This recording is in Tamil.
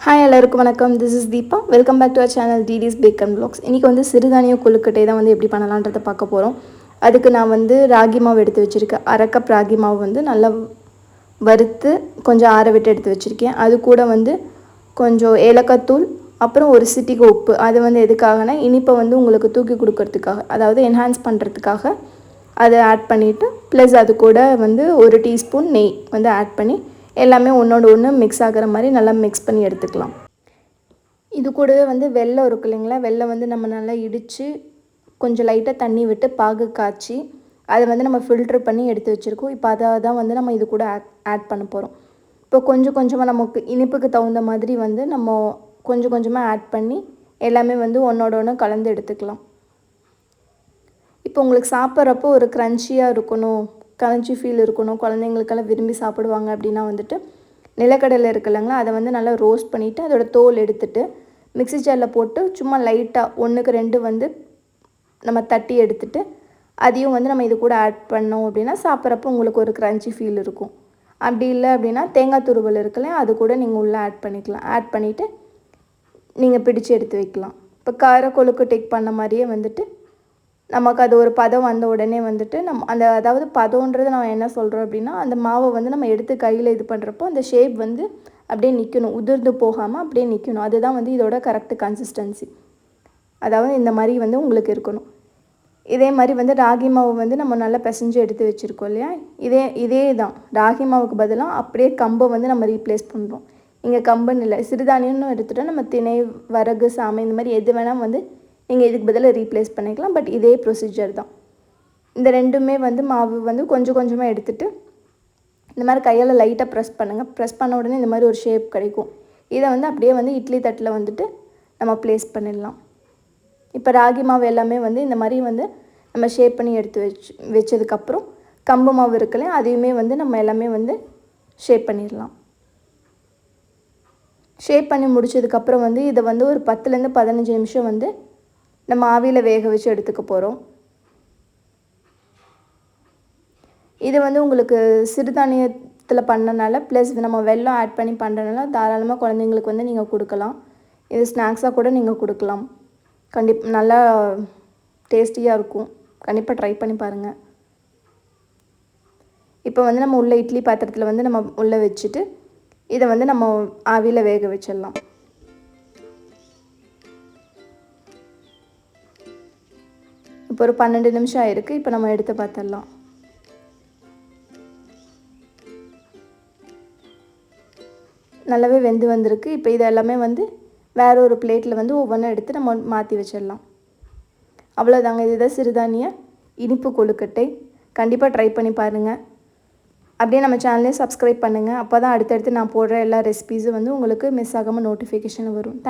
ஹாய் எல்லாருக்கும் வணக்கம். This is Deepa. Welcome back to our channel DD's pack and vlogs. இன்றைக்கி வந்து சிறுதானிய கொழுக்கட்டை தான் வந்து எப்படி பண்ணலான்றதை பார்க்க போகிறோம். அதுக்கு நான் வந்து ராகி மாவு எடுத்து வச்சுருக்கேன். அரை கப் ராகி மாவு வந்து நல்லா வறுத்து கொஞ்சம் ஆற விட்டு எடுத்து வச்சுருக்கேன். அது கூட வந்து கொஞ்சம் ஏலக்காய் தூள், அப்புறம் ஒரு சிட்டிகை உப்பு. அது வந்து எதுக்காகனா இனிப்பை வந்து உங்களுக்கு தூக்கி கொடுக்கறதுக்காக, அதாவது என்ஹான்ஸ் பண்ணுறதுக்காக அதை ஆட் பண்ணிவிட்டு, ப்ளஸ் அது கூட வந்து ஒரு டீஸ்பூன் நெய் வந்து ஆட் பண்ணி எல்லாமே ஒன்றோடு ஒன்று மிக்ஸ் ஆகிற மாதிரி நல்லா மிக்ஸ் பண்ணி எடுத்துக்கலாம். இது கூடவே வந்து வெல்லம் இருக்கு இல்லைங்களா, வெல்லம் வந்து நம்ம நல்லா இடித்து கொஞ்சம் லைட்டாக தண்ணி விட்டு பாகு காய்ச்சி அதை வந்து நம்ம ஃபில்ட்ரு பண்ணி எடுத்து வச்சுருக்கோம். இப்போ அதை தான் வந்து நம்ம இது கூட ஆட் பண்ண போகிறோம். இப்போ கொஞ்சம் கொஞ்சமாக நமக்கு இனிப்புக்கு தகுந்த மாதிரி வந்து நம்ம கொஞ்சம் கொஞ்சமாக ஆட் பண்ணி எல்லாமே வந்து ஒன்றோட ஒன்று கலந்து எடுத்துக்கலாம். இப்போ உங்களுக்கு சாப்பிட்றப்போ ஒரு க்ரன்ச்சியாக இருக்கணும், கரன்ச்சி ஃபீல் இருக்கணும், குழந்தைங்களுக்கெல்லாம் விரும்பி சாப்பிடுவாங்க அப்படின்னா வந்துட்டு நிலக்கடலை இருக்கு இல்லைங்களா, அதை வந்து நல்லா ரோஸ்ட் பண்ணிவிட்டு அதோட தோல் எடுத்துட்டு மிக்ஸி ஜாரில் போட்டு சும்மா லைட்டாக 1க்கு 2 வந்து நம்ம தட்டி எடுத்துட்டு அதையும் வந்து நம்ம இது கூட ஆட் பண்ணோம் அப்படின்னா சாப்பிட்றப்போ உங்களுக்கு ஒரு க்ரன்ச்சி ஃபீல் இருக்கும். அப்படி இல்லை அப்படின்னா தேங்காய் துருவல் இருக்குல்ல, அது கூட நீங்கள் உள்ளே ஆட் பண்ணிக்கலாம். ஆட் பண்ணிவிட்டு நீங்கள் பிடிச்சு எடுத்து வைக்கலாம். இப்போ கார கொழுக்கட்டைக்கு பண்ண மாதிரியே வந்துட்டு நமக்கு அது ஒரு பதம் வந்த உடனே வந்துட்டு அந்த அதாவது பதம்ன்றது நம்ம என்ன சொல்கிறோம் அப்படின்னா, அந்த மாவை வந்து நம்ம எடுத்து கையில் இது பண்ணுறப்போ அந்த ஷேப் வந்து அப்படியே நிற்கணும், உதிர்ந்து போகாமல் அப்படியே நிற்கணும். அதுதான் வந்து இதோட கரெக்ட் கன்சிஸ்டன்சி. அதாவது இந்த மாதிரி வந்து உங்களுக்கு இருக்கணும். இதே மாதிரி வந்து ராகி மாவு வந்து நம்ம நல்லா பிசைஞ்சு எடுத்து வச்சுருக்கோம் இல்லையா, இதே தான் ராகி மாவுக்கு பதிலாக அப்படியே கம்பை வந்து நம்ம ரீப்ளேஸ் பண்ணுறோம். இங்கே கம்புன்னு இல்லை, சிறுதானியம்னு எடுத்துகிட்டோம், நம்ம திணை, வரகு, சாமை இந்த மாதிரி எது வேணால் வந்து நீங்கள் இதுக்கு பதிலாக ரீப்ளேஸ் பண்ணிக்கலாம். பட் இதே ப்ரொசீஜர் தான். இந்த ரெண்டுமே வந்து மாவு வந்து கொஞ்சம் கொஞ்சமாக எடுத்துகிட்டு இந்த மாதிரி கையால் லைட்டாக ப்ரெஸ் பண்ணுங்கள். ப்ரெஸ் பண்ண உடனே இந்த மாதிரி ஒரு ஷேப் கிடைக்கும். இதை வந்து அப்படியே வந்து இட்லி தட்டில் வந்துட்டு நம்ம ப்ளேஸ் பண்ணிடலாம். இப்போ ராகி மாவு எல்லாமே வந்து இந்த மாதிரி வந்து நம்ம ஷேப் பண்ணி எடுத்து வச்சதுக்கப்புறம் கம்பு மாவு இருக்குல்ல, அதையுமே வந்து நம்ம எல்லாமே வந்து ஷேப் பண்ணிடலாம். ஷேப் பண்ணி முடிச்சதுக்கப்புறம் வந்து இதை வந்து ஒரு 10லேருந்து 15 நிமிஷம் வந்து நம்ம ஆவியில் வேக வச்சு எடுத்துக்க போகிறோம். இது வந்து உங்களுக்கு சிறுதானியத்தில் பண்ணனால ப்ளஸ் நம்ம வெல்லம் ஆட் பண்ணி பண்ணுறதுனால தாராளமாக குழந்தைங்களுக்கு வந்து நீங்கள் கொடுக்கலாம். இது ஸ்நாக்ஸாக கூட நீங்கள் கொடுக்கலாம். நல்லா டேஸ்டியாக இருக்கும். கண்டிப்பாக ட்ரை பண்ணி பாருங்கள். இப்போ வந்து நம்ம உள்ள இட்லி பாத்திரத்தில் வந்து நம்ம உள்ளே வச்சுட்டு இதை வந்து நம்ம ஆவியில் வேக வச்சிடலாம். இப்போ ஒரு 12 நிமிஷம் ஆயிருக்கு. இப்போ நம்ம எடுத்து பார்த்துடலாம். நல்லாவே வெந்து வந்திருக்கு. இப்போ இது எல்லாமே வந்து வேறு ஒரு பிளேட்டில் வந்து ஒவ்வொன்றா எடுத்து நம்ம மாற்றி வச்சிடலாம். அவ்வளோதாங்க. இதுதான் சிறுதானிய இனிப்பு கொழுக்கட்டை. கண்டிப்பாக ட்ரை பண்ணி பாருங்கள். அப்படியே நம்ம சேனலையும் சப்ஸ்கிரைப் பண்ணுங்கள். அப்போ தான் அடுத்தடுத்து நான் போடுற எல்லா ரெசிபீஸும் வந்து உங்களுக்கு மிஸ் ஆகாமல் நோட்டிஃபிகேஷன் வரும்.